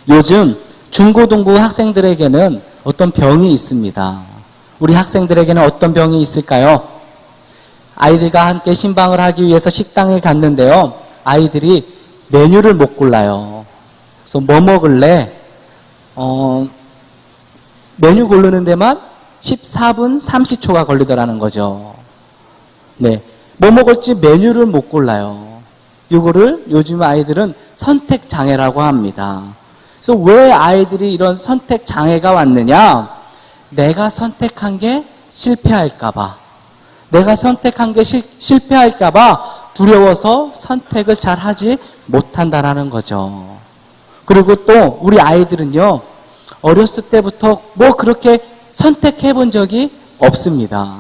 요즘 중고등부 학생들에게는 어떤 병이 있습니다. 우리 학생들에게는 어떤 병이 있을까요? 아이들과 함께 신방을 하기 위해서 식당에 갔는데요. 아이들이 메뉴를 못 골라요. 그래서 뭐 먹을래? 메뉴 고르는 데만 14분 30초가 걸리더라는 거죠. 네. 뭐 먹을지 메뉴를 못 골라요. 이거를 요즘 아이들은 선택 장애라고 합니다. 그래서 왜 아이들이 이런 선택 장애가 왔느냐? 내가 선택한 게 실패할까봐. 내가 선택한 게 실패할까봐 두려워서 선택을 잘 하지 못한다라는 거죠. 그리고 또 우리 아이들은요, 어렸을 때부터 뭐 그렇게 선택해 본 적이 없습니다.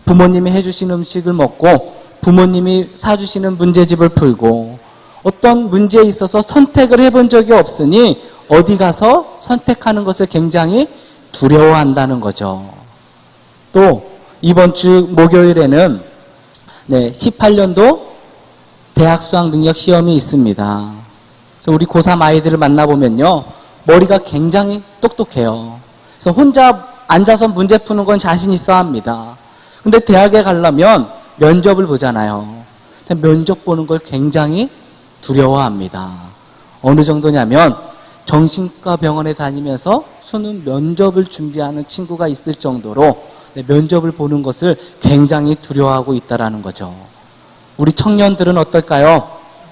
부모님이 해주신 음식을 먹고 부모님이 사주시는 문제집을 풀고 어떤 문제에 있어서 선택을 해본 적이 없으니 어디 가서 선택하는 것을 굉장히 두려워한다는 거죠. 또 이번 주 목요일에는 18년도 대학 수학 능력 시험이 있습니다. 그래서 우리 고3 아이들을 만나보면요, 머리가 굉장히 똑똑해요. 그래서 혼자 앉아서 문제 푸는 건 자신 있어 합니다. 근데 대학에 가려면 면접을 보잖아요. 면접 보는 걸 굉장히 두려워합니다. 어느 정도냐면 정신과 병원에 다니면서 수능 면접을 준비하는 친구가 있을 정도로 면접을 보는 것을 굉장히 두려워하고 있다는 거죠. 우리 청년들은 어떨까요?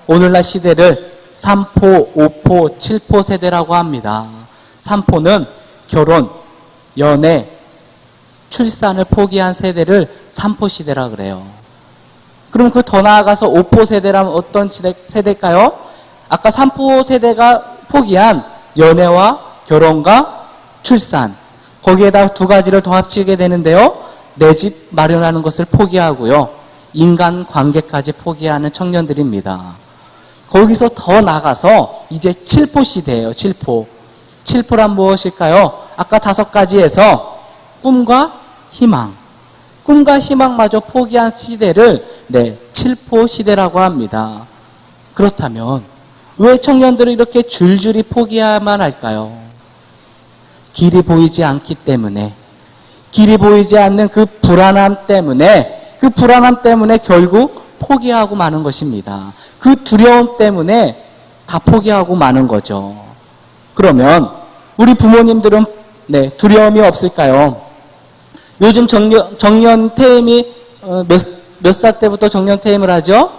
오늘날 시대를 3포, 5포, 7포 세대라고 합니다. 3포는 결혼, 연애, 출산을 포기한 세대를 3포 시대라 그래요. 그럼 그 더 나아가서 5포 세대라면 어떤 세대일까요? 아까 3포 세대가 포기한 연애와 결혼과 출산, 거기에다 두 가지를 더 합치게 되는데요. 내 집 마련하는 것을 포기하고요. 인간 관계까지 포기하는 청년들입니다. 거기서 더 나가서 이제 7포 시대예요. 7포. 7포란 무엇일까요? 아까 5가지에서 꿈과 희망. 꿈과 희망마저 포기한 시대를 7포 시대라고 합니다. 그렇다면 왜 청년들은 이렇게 줄줄이 포기해야만 할까요? 길이 보이지 않기 때문에, 길이 보이지 않는 그 불안함 때문에 결국 포기하고 마는 것입니다. 그 두려움 때문에 다 포기하고 마는 거죠. 그러면 우리 부모님들은 두려움이 없을까요? 요즘 정년 퇴임이 몇 살 때부터 정년 퇴임을 하죠?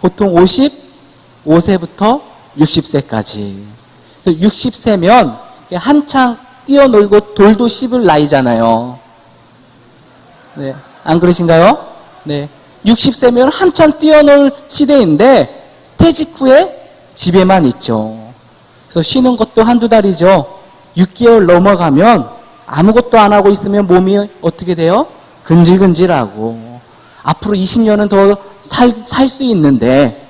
보통 55세부터 60세까지. 60세면 한창 뛰어놀고 돌도 씹을 나이잖아요. 네, 안 그러신가요? 네. 60세면 한참 뛰어놀 시대인데 퇴직 후에 집에만 있죠. 그래서 쉬는 것도 한두 달이죠. 6개월 넘어가면 아무것도 안 하고 있으면 몸이 어떻게 돼요? 근질근질하고 앞으로 20년은 더 살 수 있는데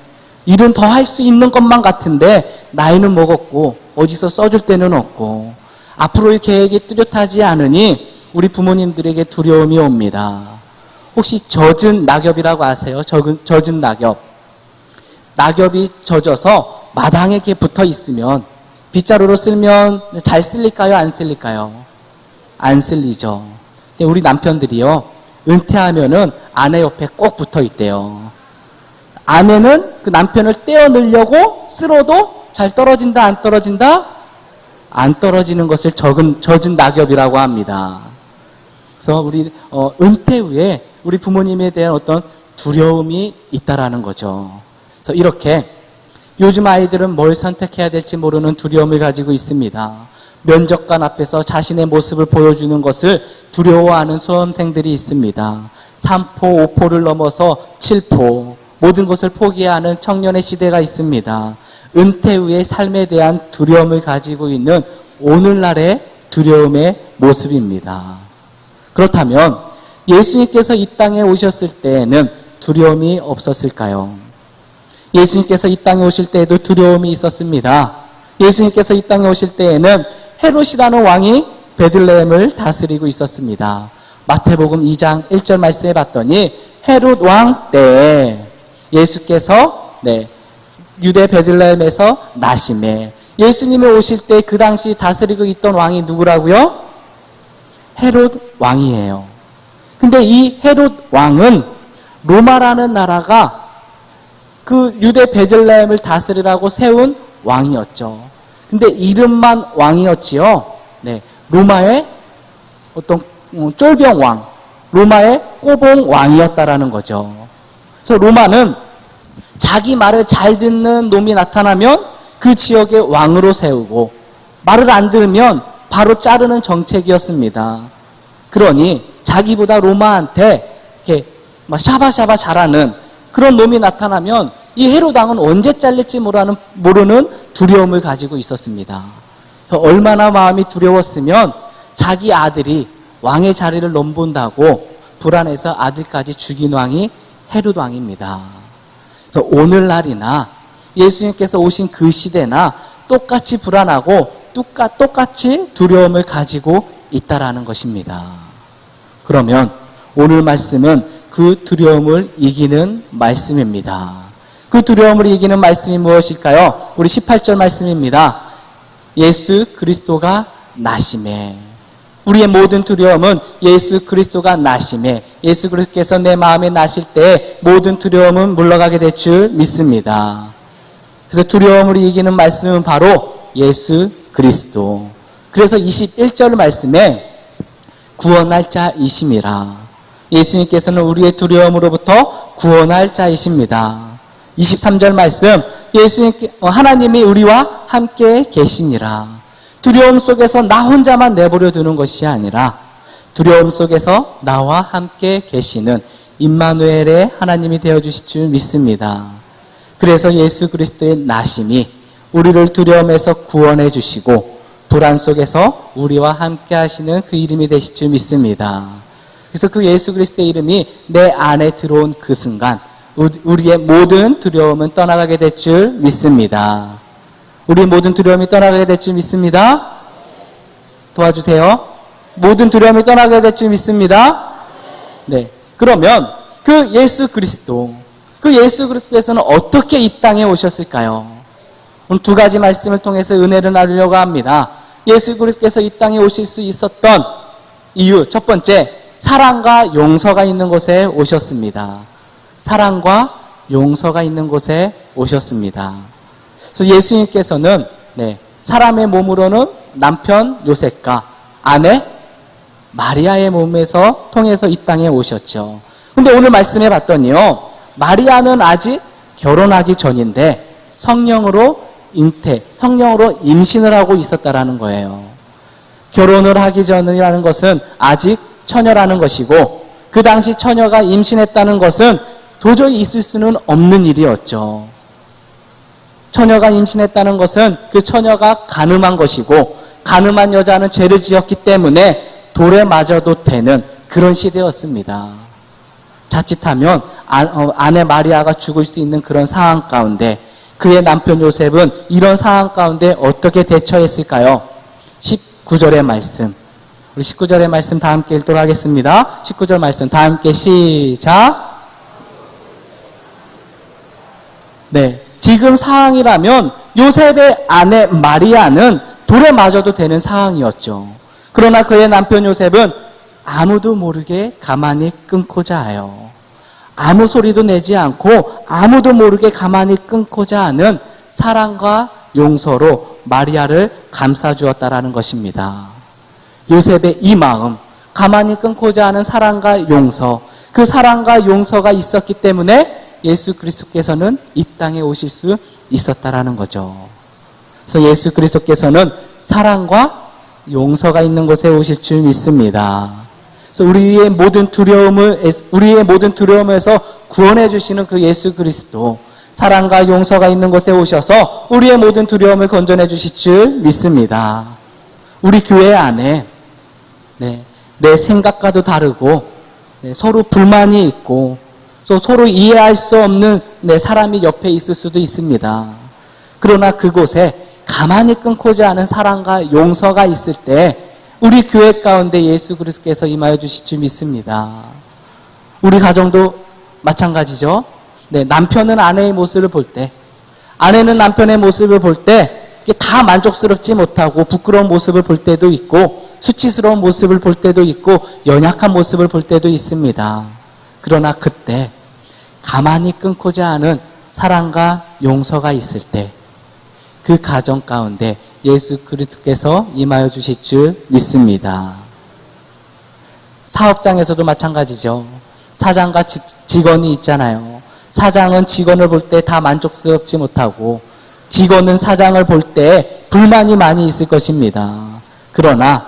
일은 더 할 수 있는 것만 같은데 나이는 먹었고 어디서 써줄 데는 없고 앞으로의 계획이 뚜렷하지 않으니 우리 부모님들에게 두려움이 옵니다. 혹시 젖은 낙엽이라고 아세요? 젖은 낙엽. 낙엽이 젖어서 마당에 이렇게 붙어 있으면 빗자루로 쓸면 잘 쓸릴까요? 안 쓸릴까요? 안 쓸리죠. 근데 우리 남편들이요, 은퇴하면은 아내 옆에 꼭 붙어 있대요. 아내는 그 남편을 떼어넣으려고 쓸어도 잘 떨어진다, 안 떨어진다? 안 떨어지는 것을 젖은 낙엽이라고 합니다. 그래서 우리 은퇴 후에 우리 부모님에 대한 어떤 두려움이 있다라는 거죠. 그래서 이렇게 요즘 아이들은 뭘 선택해야 될지 모르는 두려움을 가지고 있습니다. 면접관 앞에서 자신의 모습을 보여주는 것을 두려워하는 수험생들이 있습니다. 3포, 5포를 넘어서 7포, 모든 것을 포기하는 청년의 시대가 있습니다. 은퇴 후의 삶에 대한 두려움을 가지고 있는 오늘날의 두려움의 모습입니다. 그렇다면 예수님께서 이 땅에 오셨을 때에는 두려움이 없었을까요? 예수님께서 이 땅에 오실 때에도 두려움이 있었습니다. 예수님께서 이 땅에 오실 때에는 헤롯이라는 왕이 베들레헴을 다스리고 있었습니다. 마태복음 2장 1절 말씀에 봤더니 헤롯 왕 때에 예수께서 유대 베들레헴에서 나심에 예수님이 오실 때 그 당시 다스리고 있던 왕이 누구라고요? 헤롯 왕이에요. 근데 이 헤롯 왕은 로마라는 나라가 그 유대 베들레헴을 다스리라고 세운 왕이었죠. 근데 이름만 왕이었지요. 네, 로마의 어떤 쫄병 왕, 로마의 꼬봉 왕이었다라는 거죠. 그래서 로마는 자기 말을 잘 듣는 놈이 나타나면 그 지역의 왕으로 세우고 말을 안 들으면 바로 자르는 정책이었습니다. 그러니 자기보다 로마한테 이렇게 막 샤바샤바 잘하는 그런 놈이 나타나면 이 헤롯 왕은 언제 잘릴지 모르는 두려움을 가지고 있었습니다. 그래서 얼마나 마음이 두려웠으면 자기 아들이 왕의 자리를 넘본다고 불안해서 아들까지 죽인 왕이 헤롯 왕입니다. 그래서 오늘날이나 예수님께서 오신 그 시대나 똑같이 불안하고 똑같이 두려움을 가지고 있다라는 것입니다. 그러면 오늘 말씀은 그 두려움을 이기는 말씀입니다. 그 두려움을 이기는 말씀이 무엇일까요? 우리 18절 말씀입니다. 예수 그리스도가 나심에. 우리의 모든 두려움은 예수 그리스도가 나심에, 예수 그리스도께서 내 마음에 나실 때 모든 두려움은 물러가게 될 줄 믿습니다. 그래서 두려움을 이기는 말씀은 바로 예수 그리스도. 그래서 21절 말씀에 구원할 자이심이라. 예수님께서는 우리의 두려움으로부터 구원할 자이십니다. 23절 말씀, 하나님이 우리와 함께 계시니라. 두려움 속에서 나 혼자만 내버려 두는 것이 아니라 두려움 속에서 나와 함께 계시는 임마누엘의 하나님이 되어주실 줄 믿습니다. 그래서 예수 그리스도의 나심이 우리를 두려움에서 구원해 주시고 불안 속에서 우리와 함께 하시는 그 이름이 되실 줄 믿습니다. 그래서 그 예수 그리스도의 이름이 내 안에 들어온 그 순간 우리의 모든 두려움은 떠나가게 될 줄 믿습니다. 우리 모든 두려움이 떠나가게 될 줄 믿습니다. 도와주세요. 모든 두려움이 떠나가게 될 줄 믿습니다. 네. 그러면 그 예수 그리스도께서는 어떻게 이 땅에 오셨을까요? 오늘 두 가지 말씀을 통해서 은혜를 나누려고 합니다. 예수 그리스도께서 이 땅에 오실 수 있었던 이유, 첫 번째, 사랑과 용서가 있는 곳에 오셨습니다. 사랑과 용서가 있는 곳에 오셨습니다. 그래서 예수님께서는 사람의 몸으로는 남편 요셉과 아내 마리아의 몸에서 통해서 이 땅에 오셨죠. 근데 오늘 말씀해 봤더니요, 마리아는 아직 결혼하기 전인데 성령으로 임신을 하고 있었다라는 거예요. 결혼을 하기 전이라는 것은 아직 처녀라는 것이고, 그 당시 처녀가 임신했다는 것은 도저히 있을 수는 없는 일이었죠. 처녀가 임신했다는 것은 그 처녀가 가늠한 것이고, 가늠한 여자는 죄를 지었기 때문에 돌에 맞아도 되는 그런 시대였습니다. 자칫하면 아내 마리아가 죽을 수 있는 그런 상황 가운데 그의 남편 요셉은 이런 상황 가운데 어떻게 대처했을까요? 19절의 말씀, 우리 19절의 말씀 다 함께 읽도록 하겠습니다. 19절 말씀 다 함께 시작. 네, 지금 상황이라면 요셉의 아내 마리아는 돌에 맞아도 되는 상황이었죠. 그러나 그의 남편 요셉은 아무도 모르게 가만히 끊고자 하여, 아무 소리도 내지 않고 아무도 모르게 가만히 끊고자 하는 사랑과 용서로 마리아를 감싸주었다라는 것입니다. 요셉의 이 마음, 가만히 끊고자 하는 사랑과 용서, 그 사랑과 용서가 있었기 때문에 예수 그리스도께서는 이 땅에 오실 수 있었다라는 거죠. 그래서 예수 그리스도께서는 사랑과 용서가 있는 곳에 오실 줄 믿습니다. 그래서 우리의 모든 두려움에서 구원해 주시는 그 예수 그리스도, 사랑과 용서가 있는 곳에 오셔서 우리의 모든 두려움을 건져내 주실 줄 믿습니다. 우리 교회 안에 내 생각과도 다르고 서로 불만이 있고 또 서로 이해할 수 없는 사람이 옆에 있을 수도 있습니다. 그러나 그곳에 가만히 끊고자 하는 사랑과 용서가 있을 때 우리 교회 가운데 예수 그리스도께서 임하여 주실 줄 믿습니다. 우리 가정도 마찬가지죠. 남편은 아내의 모습을 볼 때, 아내는 남편의 모습을 볼 때 이게 다 만족스럽지 못하고 부끄러운 모습을 볼 때도 있고 수치스러운 모습을 볼 때도 있고 연약한 모습을 볼 때도 있습니다. 그러나 그때 가만히 끊고자 하는 사랑과 용서가 있을 때 그 가정 가운데 예수 그리스도께서 임하여 주실 줄 믿습니다. 사업장에서도 마찬가지죠. 사장과 직원이 있잖아요. 사장은 직원을 볼 때 다 만족스럽지 못하고 직원은 사장을 볼 때 불만이 많이 있을 것입니다. 그러나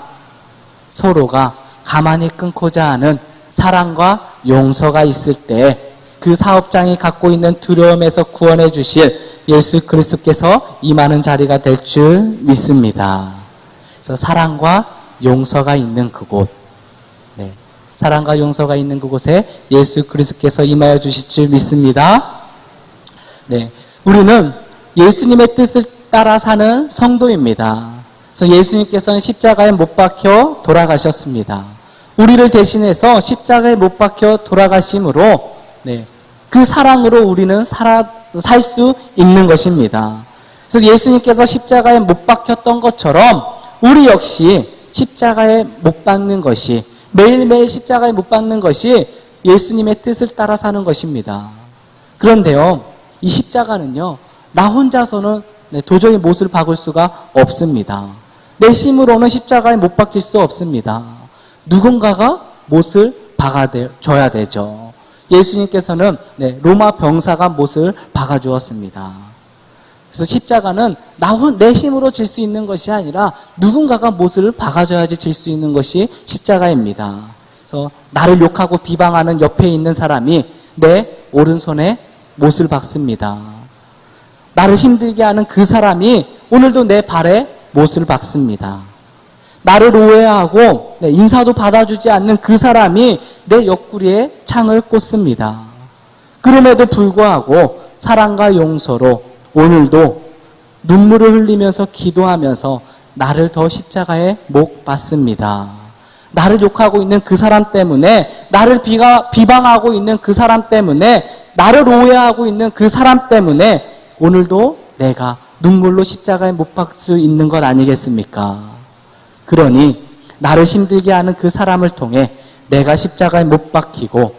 서로가 가만히 끊고자 하는 사랑과 용서가 있을 때 그 사업장이 갖고 있는 두려움에서 구원해 주실 예수 그리스도께서 임하는 자리가 될 줄 믿습니다. 그래서 사랑과 용서가 있는 그곳, 사랑과 용서가 있는 그곳에 예수 그리스도께서 임하여 주실 줄 믿습니다. 우리는 예수님의 뜻을 따라 사는 성도입니다. 그래서 예수님께서는 십자가에 못 박혀 돌아가셨습니다. 우리를 대신해서 십자가에 못 박혀 돌아가심으로 그 사랑으로 우리는 살 수 있는 것입니다. 그래서 예수님께서 십자가에 못 박혔던 것처럼 우리 역시 십자가에 못 박는 것이 매일매일 십자가에 못 박는 것이 예수님의 뜻을 따라 사는 것입니다. 그런데요, 이 십자가는요, 나 혼자서는 도저히 못을 박을 수가 없습니다. 내 힘으로는 십자가에 못 박힐 수 없습니다. 누군가가 못을 박아줘야 되죠. 예수님께서는 로마 병사가 못을 박아주었습니다. 그래서 십자가는 내 힘으로 질 수 있는 것이 아니라 누군가가 못을 박아줘야지 질 수 있는 것이 십자가입니다. 그래서 나를 욕하고 비방하는 옆에 있는 사람이 내 오른손에 못을 박습니다. 나를 힘들게 하는 그 사람이 오늘도 내 발에 못을 박습니다. 나를 오해하고 인사도 받아주지 않는 그 사람이 내 옆구리에 창을 꽂습니다. 그럼에도 불구하고 사랑과 용서로 오늘도 눈물을 흘리면서 기도하면서 나를 더 십자가에 못 박습니다. 나를 욕하고 있는 그 사람 때문에, 나를 비방하고 있는 그 사람 때문에, 나를 오해하고 있는 그 사람 때문에 오늘도 내가 눈물로 십자가에 못 박을 수 있는 것 아니겠습니까? 그러니 나를 힘들게 하는 그 사람을 통해 내가 십자가에 못 박히고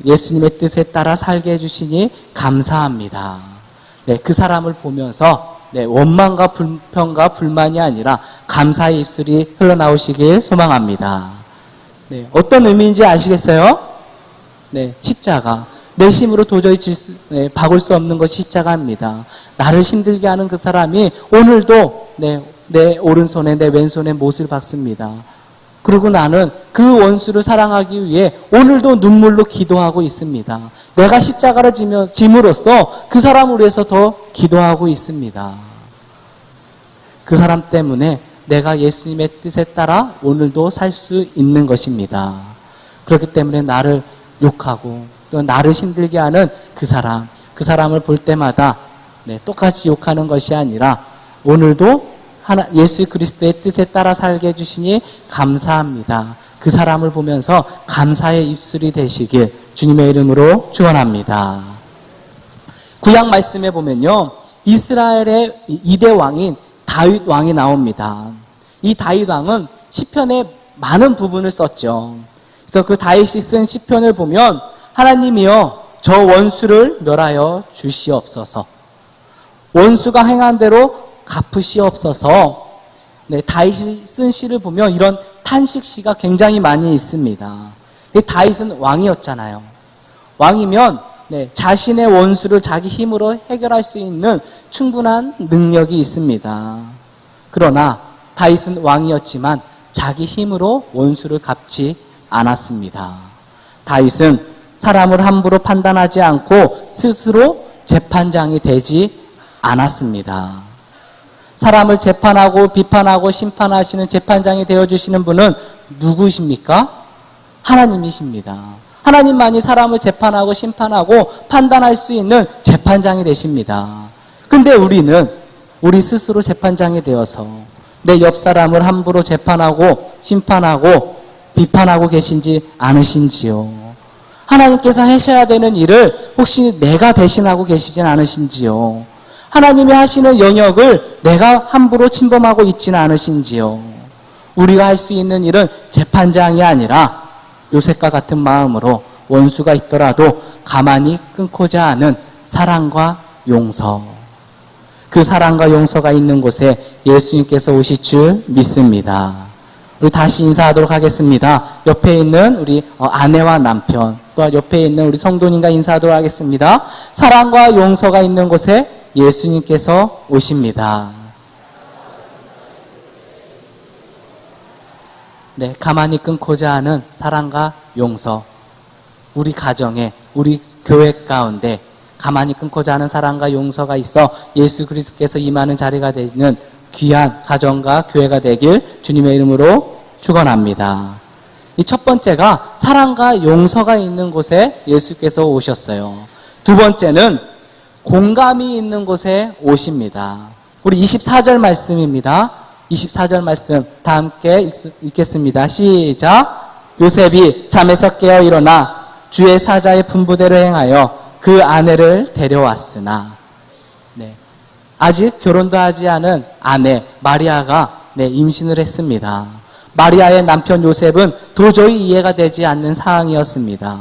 예수님의 뜻에 따라 살게 해주시니 감사합니다. 그 사람을 보면서 원망과 불평과 불만이 아니라 감사의 입술이 흘러나오시길 소망합니다. 어떤 의미인지 아시겠어요? 십자가. 내 힘으로 도저히 박을 수 없는 것이 십자가입니다. 나를 힘들게 하는 그 사람이 오늘도 내 오른손에 내 왼손에 못을 박습니다. 그리고 나는 그 원수를 사랑하기 위해 오늘도 눈물로 기도하고 있습니다. 내가 십자가를 짐으로써 그 사람을 위해서 더 기도하고 있습니다. 그 사람 때문에 내가 예수님의 뜻에 따라 오늘도 살 수 있는 것입니다. 그렇기 때문에 나를 욕하고 또 나를 힘들게 하는 그 사람을 볼 때마다 똑같이 욕하는 것이 아니라 오늘도 예수 그리스도의 뜻에 따라 살게 해주시니 감사합니다. 그 사람을 보면서 감사의 입술이 되시길 주님의 이름으로 축원합니다. 구약 말씀에 보면요, 이스라엘의 2대 왕인 다윗 왕이 나옵니다. 이 다윗 왕은 시편의 많은 부분을 썼죠. 그래서 그 다윗이 쓴 시편을 보면 하나님이여 저 원수를 멸하여 주시옵소서, 원수가 행한 대로 갚으시옵소서. 다윗이 쓴 시를 보면 이런 탄식시가 굉장히 많이 있습니다. 다윗은 왕이었잖아요. 왕이면 자신의 원수를 자기 힘으로 해결할 수 있는 충분한 능력이 있습니다. 그러나 다윗은 왕이었지만 자기 힘으로 원수를 갚지 않았습니다. 다윗은 사람을 함부로 판단하지 않고 스스로 재판장이 되지 않았습니다. 사람을 재판하고 비판하고 심판하시는 재판장이 되어주시는 분은 누구십니까? 하나님이십니다. 하나님만이 사람을 재판하고 심판하고 판단할 수 있는 재판장이 되십니다. 근데 우리는 우리 스스로 재판장이 되어서 내 옆 사람을 함부로 재판하고 심판하고 비판하고 계신지 않으신지요? 하나님께서 하셔야 되는 일을 혹시 내가 대신하고 계시진 않으신지요? 하나님이 하시는 영역을 내가 함부로 침범하고 있지는 않으신지요. 우리가 할 수 있는 일은 재판장이 아니라 요셉과 같은 마음으로 원수가 있더라도 가만히 끊고자 하는 사랑과 용서. 그 사랑과 용서가 있는 곳에 예수님께서 오실 줄 믿습니다. 우리 다시 인사하도록 하겠습니다. 옆에 있는 우리 아내와 남편, 또 옆에 있는 우리 성도님과 인사하도록 하겠습니다. 사랑과 용서가 있는 곳에 예수님께서 오십니다. 네, 가만히 끊고자 하는 사랑과 용서. 우리 가정에, 우리 교회 가운데 가만히 끊고자 하는 사랑과 용서가 있어 예수 그리스도께서 임하는 자리가 되는 귀한 가정과 교회가 되길 주님의 이름으로 축원합니다. 이 첫 번째가 사랑과 용서가 있는 곳에 예수께서 오셨어요. 두 번째는 공감이 있는 곳에 오십니다. 우리 24절 말씀입니다. 24절 말씀 다 함께 읽겠습니다. 시작. 요셉이 잠에서 깨어 일어나 주의 사자의 분부대로 행하여 그 아내를 데려왔으나, 네, 아직 결혼도 하지 않은 아내 마리아가 임신을 했습니다. 마리아의 남편 요셉은 도저히 이해가 되지 않는 상황이었습니다.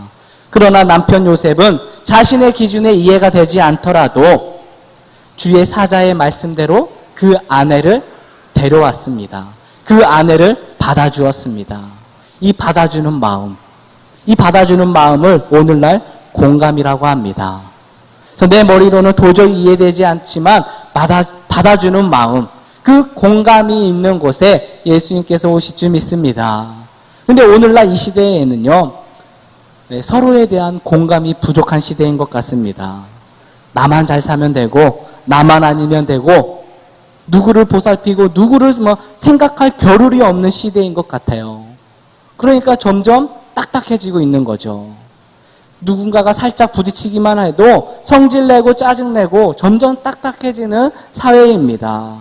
그러나 남편 요셉은 자신의 기준에 이해가 되지 않더라도 주의 사자의 말씀대로 그 아내를 데려왔습니다. 그 아내를 받아주었습니다. 이 받아주는 마음을 오늘날 공감이라고 합니다. 그래서 내 머리로는 도저히 이해되지 않지만 받아주는 마음, 그 공감이 있는 곳에 예수님께서 오실 줄 믿습니다. 근데 오늘날 이 시대에는요, 서로에 대한 공감이 부족한 시대인 것 같습니다. 나만 잘 사면 되고, 나만 아니면 되고, 누구를 보살피고, 누구를 생각할 겨를이 없는 시대인 것 같아요. 그러니까 점점 딱딱해지고 있는 거죠. 누군가가 살짝 부딪히기만 해도 성질내고 짜증내고 점점 딱딱해지는 사회입니다.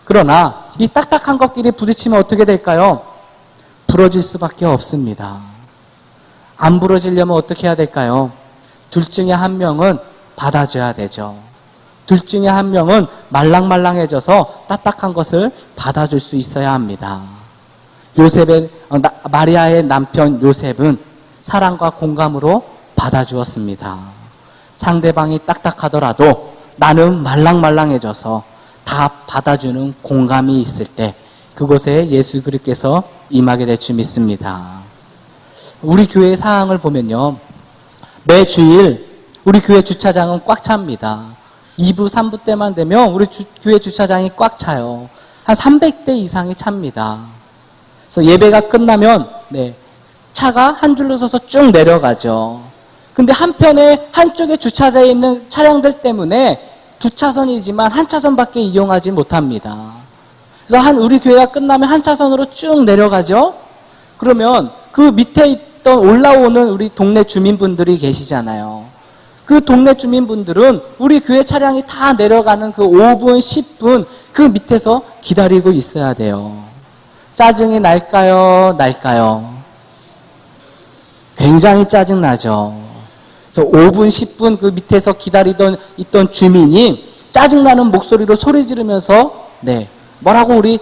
그러나 이 딱딱한 것끼리 부딪히면 어떻게 될까요? 부러질 수밖에 없습니다. 안 부러지려면 어떻게 해야 될까요? 둘 중에 한 명은 받아줘야 되죠. 둘 중에 한 명은 말랑말랑해져서 딱딱한 것을 받아줄 수 있어야 합니다. 마리아의 남편 요셉은 사랑과 공감으로 받아주었습니다. 상대방이 딱딱하더라도 나는 말랑말랑해져서 다 받아주는 공감이 있을 때 그곳에 예수 그리스도께서 임하게 될 줄 믿습니다. 우리 교회 상황을 보면요, 매 주일 우리 교회 주차장은 꽉 찹니다. 2부, 3부 때만 되면 우리 교회 주차장이 꽉 차요. 한 300대 이상이 찹니다. 그래서 예배가 끝나면 차가 한 줄로 서서 쭉 내려가죠. 근데 한쪽에 주차장에 있는 차량들 때문에 두 차선이지만 한 차선밖에 이용하지 못합니다. 그래서 우리 교회가 끝나면 한 차선으로 쭉 내려가죠. 그러면 그 밑에 있던 올라오는 우리 동네 주민분들이 계시잖아요. 그 동네 주민분들은 우리 교회 차량이 다 내려가는 그 5분, 10분 그 밑에서 기다리고 있어야 돼요. 짜증이 날까요? 굉장히 짜증나죠. 그래서 5분, 10분 그 밑에서 있던 주민이 짜증나는 목소리로 소리 지르면서 뭐라고 우리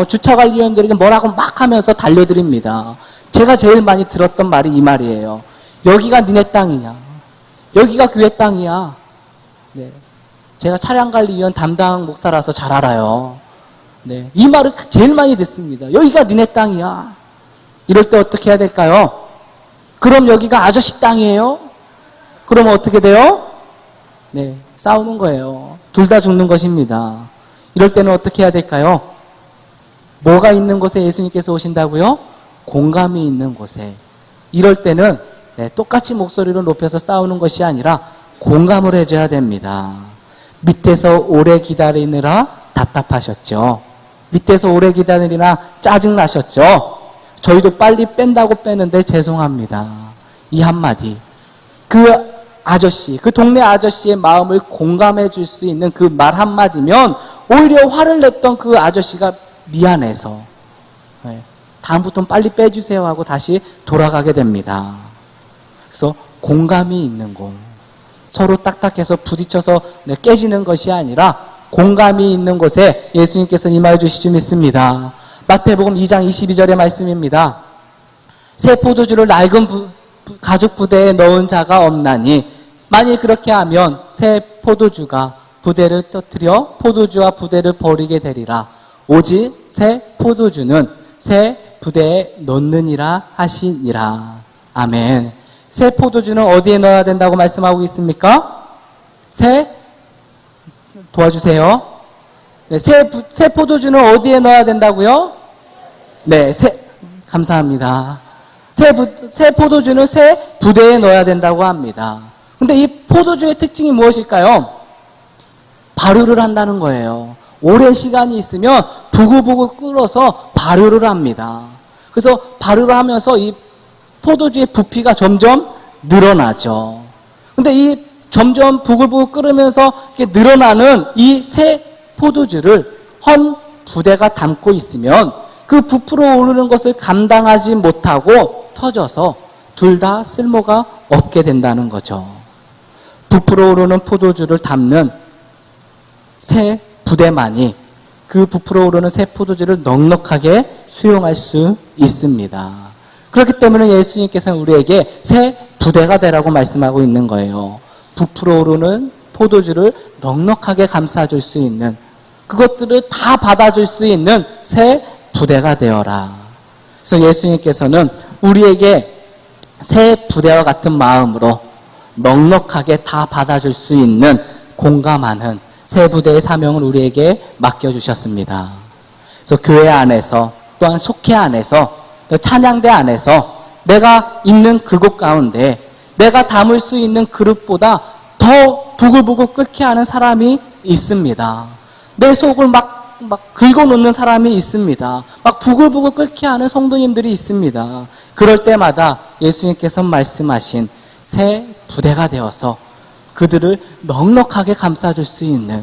주차관리원들에게 뭐라고 막 하면서 달려드립니다. 제가 제일 많이 들었던 말이 이 말이에요. 여기가 니네 땅이냐? 여기가 교회 땅이야. 제가 차량관리위원 담당 목사라서 잘 알아요. 이 말을 제일 많이 듣습니다. 여기가 니네 땅이야. 이럴 때 어떻게 해야 될까요? 그럼 여기가 아저씨 땅이에요? 그러면 어떻게 돼요? 싸우는 거예요. 둘 다 죽는 것입니다. 이럴 때는 어떻게 해야 될까요? 뭐가 있는 곳에 예수님께서 오신다고요? 공감이 있는 곳에. 이럴 때는 똑같이 목소리를 높여서 싸우는 것이 아니라 공감을 해줘야 됩니다. 밑에서 오래 기다리느라 답답하셨죠. 밑에서 오래 기다리느라 짜증나셨죠. 저희도 빨리 뺀다고 빼는데 죄송합니다. 이 한마디. 그 동네 아저씨의 마음을 공감해 줄 수 있는 그 말 한마디면 오히려 화를 냈던 그 아저씨가 미안해서 다음부터는 빨리 빼주세요 하고 다시 돌아가게 됩니다. 그래서 공감이 있는 곳. 서로 딱딱해서 부딪혀서 깨지는 것이 아니라 공감이 있는 곳에 예수님께서 임하여 주실 줄 믿습니다. 마태복음 2장 22절의 말씀입니다. 새 포도주를 낡은 가죽 부대에 넣은 자가 없나니 만일 그렇게 하면 새 포도주가 부대를 터뜨려 포도주와 부대를 버리게 되리라. 오직 새 포도주는 새 부대에 넣느니라 하시니라. 아멘. 새 포도주는 어디에 넣어야 된다고 말씀하고 있습니까? 도와주세요. 네, 새 포도주는 어디에 넣어야 된다고요? 네, 감사합니다. 새 포도주는 새 부대에 넣어야 된다고 합니다. 근데 이 포도주의 특징이 무엇일까요? 발효를 한다는 거예요. 오랜 시간이 있으면 부글부글 끓어서 발효를 합니다. 그래서 발효를 하면서 이 포도주의 부피가 점점 늘어나죠. 근데 이 점점 부글부글 끓으면서 이렇게 늘어나는 이 새 포도주를 헌 부대가 담고 있으면 그 부풀어 오르는 것을 감당하지 못하고 터져서 둘 다 쓸모가 없게 된다는 거죠. 부풀어 오르는 포도주를 담는 새 부대만이 그 부풀어 오르는 새 포도주를 넉넉하게 수용할 수 있습니다. 그렇기 때문에 예수님께서는 우리에게 새 부대가 되라고 말씀하고 있는 거예요. 부풀어 오르는 포도주를 넉넉하게 감싸줄 수 있는, 그것들을 다 받아줄 수 있는 새 부대가 되어라. 그래서 예수님께서는 우리에게 새 부대와 같은 마음으로 넉넉하게 다 받아줄 수 있는, 공감하는 새 부대의 사명을 우리에게 맡겨주셨습니다. 그래서 교회 안에서, 또한 속회 안에서, 또 찬양대 안에서 내가 있는 그곳 가운데 내가 담을 수 있는 그릇보다 더 부글부글 끓게 하는 사람이 있습니다. 내 속을 막 긁어놓는 사람이 있습니다. 막 부글부글 끓게 하는 성도님들이 있습니다. 그럴 때마다 예수님께서 말씀하신 새 부대가 되어서 그들을 넉넉하게 감싸줄 수 있는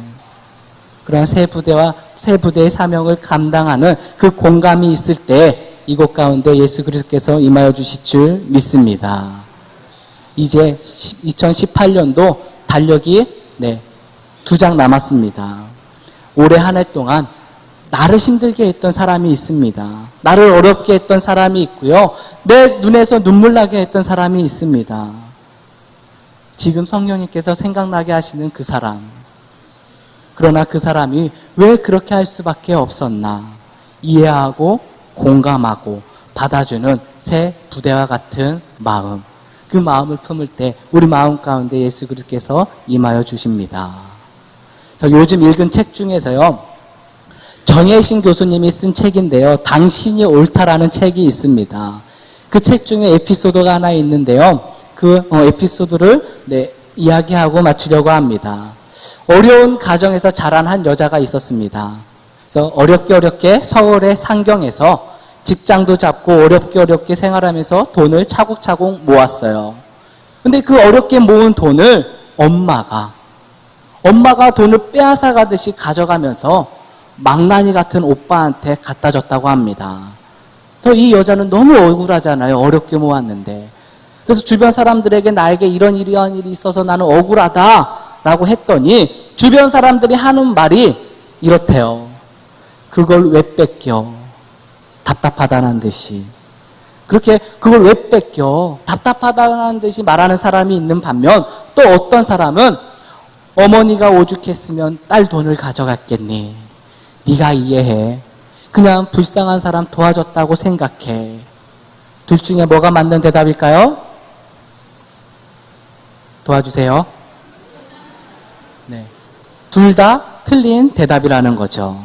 그러한 새 부대의 사명을 감당하는 그 공감이 있을 때 이곳 가운데 예수 그리스도께서 임하여 주실 줄 믿습니다. 이제 2018년도 달력이 2장 남았습니다. 올해 한 해 동안 나를 힘들게 했던 사람이 있습니다. 나를 어렵게 했던 사람이 있고요. 내 눈에서 눈물 나게 했던 사람이 있습니다. 지금 성령님께서 생각나게 하시는 그 사람. 그러나 그 사람이 왜 그렇게 할 수밖에 없었나. 이해하고 공감하고 받아주는 새 부대와 같은 마음. 그 마음을 품을 때 우리 마음 가운데 예수 그리스도께서 임하여 주십니다. 그래서 요즘 읽은 책 중에서요. 정혜신 교수님이 쓴 책인데요. 당신이 옳다라는 책이 있습니다. 그 책 중에 에피소드가 하나 있는데요. 그 에피소드를 이야기하고 마치려고 합니다. 어려운 가정에서 자란 한 여자가 있었습니다. 그래서 어렵게 서울의 상경에서 직장도 잡고 어렵게 생활하면서 돈을 차곡차곡 모았어요. 근데 그 어렵게 모은 돈을 엄마가 돈을 빼앗아 가듯이 가져가면서 망나니 같은 오빠한테 갖다 줬다고 합니다. 그래서 이 여자는 너무 억울하잖아요. 어렵게 모았는데. 그래서 주변 사람들에게 나에게 이런 일이 있어서 나는 억울하다라고 했더니 주변 사람들이 하는 말이 이렇대요. 그걸 왜 뺏겨? 답답하다는 듯이. 그렇게 그걸 왜 뺏겨? 답답하다는 듯이 말하는 사람이 있는 반면 또 어떤 사람은 어머니가 오죽했으면 딸 돈을 가져갔겠니? 네가 이해해. 그냥 불쌍한 사람 도와줬다고 생각해. 둘 중에 뭐가 맞는 대답일까요? 도와주세요. 둘 다 틀린 대답이라는 거죠.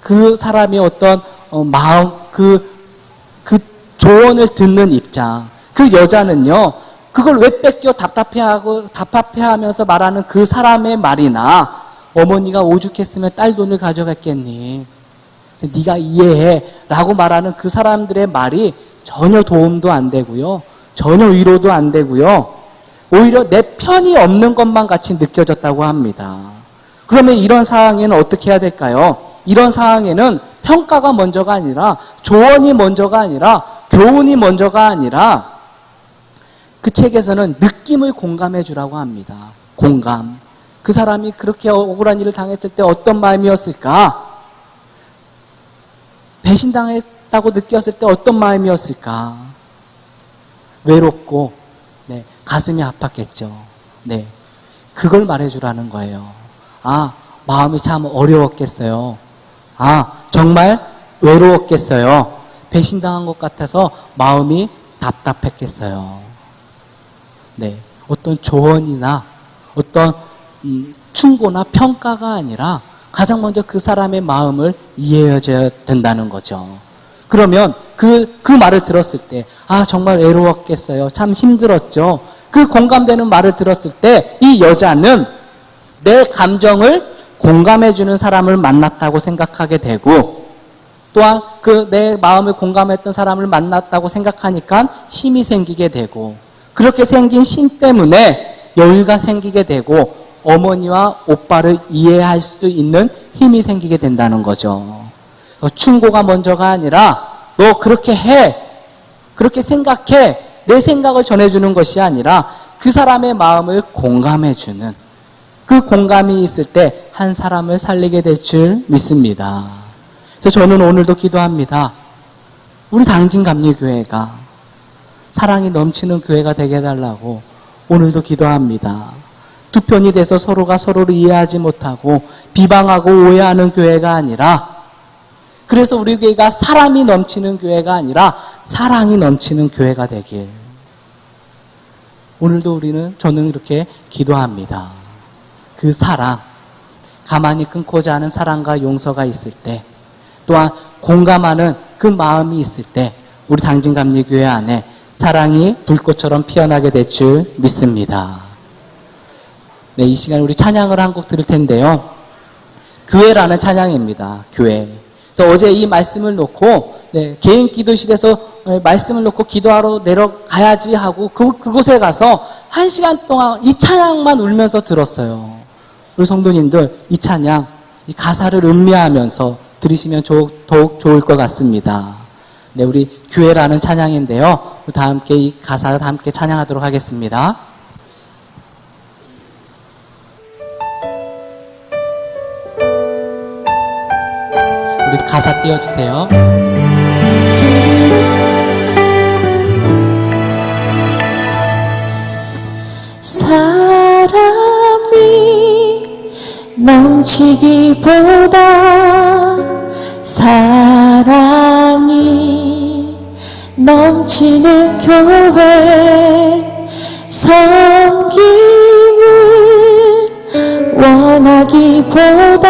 그 사람이 어떤 마음, 그 조언을 듣는 입장. 그 여자는요, 그걸 왜 뺏겨 답답해하면서 말하는 그 사람의 말이나 어머니가 오죽했으면 딸 돈을 가져갔겠니? 네가 이해해 라고 말하는 그 사람들의 말이 전혀 도움도 안 되고요. 전혀 위로도 안 되고요. 오히려 내 편이 없는 것만 같이 느껴졌다고 합니다. 그러면 이런 상황에는 어떻게 해야 될까요? 이런 상황에는 평가가 먼저가 아니라 조언이 먼저가 아니라 교훈이 먼저가 아니라 그 책에서는 느낌을 공감해 주라고 합니다. 공감. 그 사람이 그렇게 억울한 일을 당했을 때 어떤 마음이었을까? 배신당했다고 느꼈을 때 어떤 마음이었을까? 외롭고, 네, 가슴이 아팠겠죠. 네, 그걸 말해주라는 거예요. 아, 마음이 참 어려웠겠어요. 아, 정말 외로웠겠어요. 배신당한 것 같아서 마음이 답답했겠어요. 네, 어떤 조언이나 어떤 충고나 평가가 아니라 가장 먼저 그 사람의 마음을 이해해줘야 된다는 거죠. 그러면 그 말을 들었을 때, 아, 정말 외로웠겠어요. 참 힘들었죠. 그 공감되는 말을 들었을 때 이 여자는 내 감정을 공감해주는 사람을 만났다고 생각하게 되고, 또한 그 내 마음을 공감했던 사람을 만났다고 생각하니까 힘이 생기게 되고, 그렇게 생긴 힘 때문에 여유가 생기게 되고 어머니와 오빠를 이해할 수 있는 힘이 생기게 된다는 거죠. 충고가 먼저가 아니라 너 그렇게 해, 그렇게 생각해, 내 생각을 전해주는 것이 아니라 그 사람의 마음을 공감해주는, 그 공감이 있을 때 한 사람을 살리게 될 줄 믿습니다. 그래서 저는 오늘도 기도합니다. 우리 당진감리교회가 사랑이 넘치는 교회가 되게 해달라고 오늘도 기도합니다. 두 편이 돼서 서로가 서로를 이해하지 못하고 비방하고 오해하는 교회가 아니라, 그래서 우리 교회가 사람이 넘치는 교회가 아니라 사랑이 넘치는 교회가 되길 오늘도 저는 이렇게 기도합니다. 그 사랑, 가만히 끊고자 하는 사랑과 용서가 있을 때, 또한 공감하는 그 마음이 있을 때 우리 당진감리교회 안에 사랑이 불꽃처럼 피어나게 될 줄 믿습니다. 네, 이 시간 우리 찬양을 한 곡 들을 텐데요. 교회라는 찬양입니다. 교회. 그래서 어제 이 말씀을 놓고, 네, 개인 기도실에서 말씀을 놓고 기도하러 내려가야지 하고 그곳에 가서 1시간 동안 이 찬양만 울면서 들었어요. 우리 성도님들 이 찬양, 이 가사를 음미하면서 들으시면 더욱 좋을 것 같습니다. 네, 우리 교회라는 찬양인데요. 다 함께 이 가사 다 함께 찬양하도록 하겠습니다. 우리 가사 띄워주세요. 사람이 넘치기보다 사랑이 넘치는 교회, 섬김을 원하기보다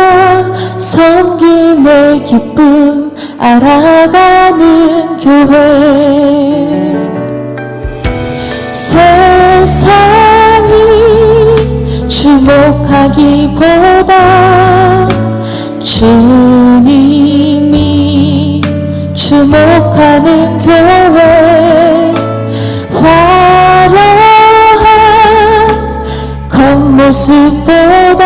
섬김의 기쁨 알아가는 교회, 세상이 주목하기보다 주님이 주목하는 교회, 화려한 겉모습보다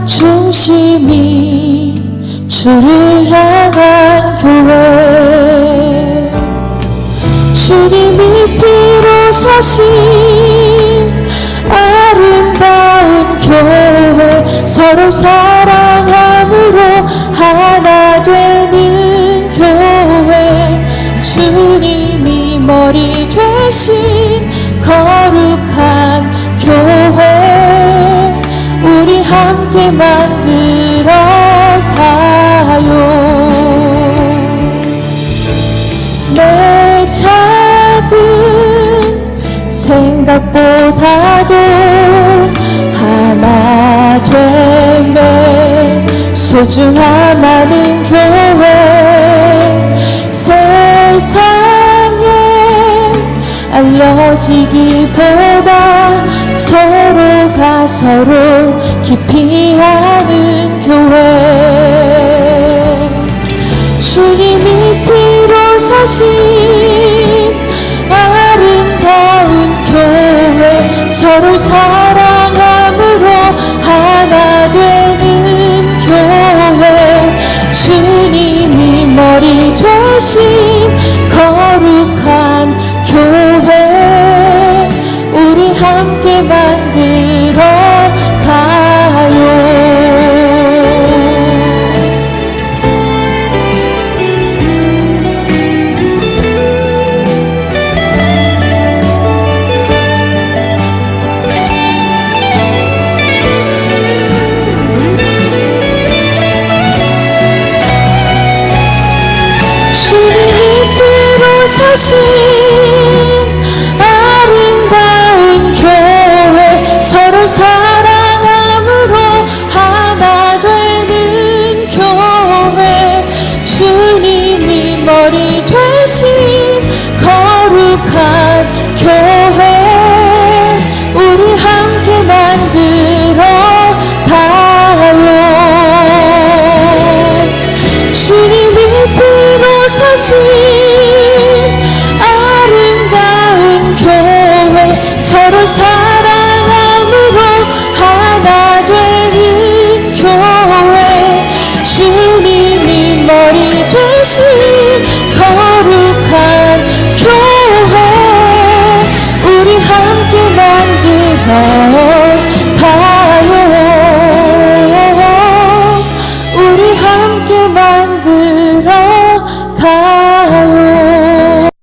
중심이 주를 향한 교회, 주님이 피로 사신 아름다운 교회, 서로 사랑함으로 하나 되는 교회, 주님이 머리 되신 거룩한 교회, 우리 함께 만들어 가요. 내 작은 생각보다도 하나 됨에 소중함 많은 교회, 세상에 알려지기보다 서로가 서로 깊이 아는 교회, 주님이 피로 사신 아름다운 교회, 서로 사랑함으로 하나 되는 교회, 주님이 머리 되신 거룩한 교회, 사신 아름다운 교회, 서로 사랑함으로 하나 되는 교회, 주님이 머리 되신 거룩한 교회, 우리 함께 만들어 가요. 주님이 비로 사신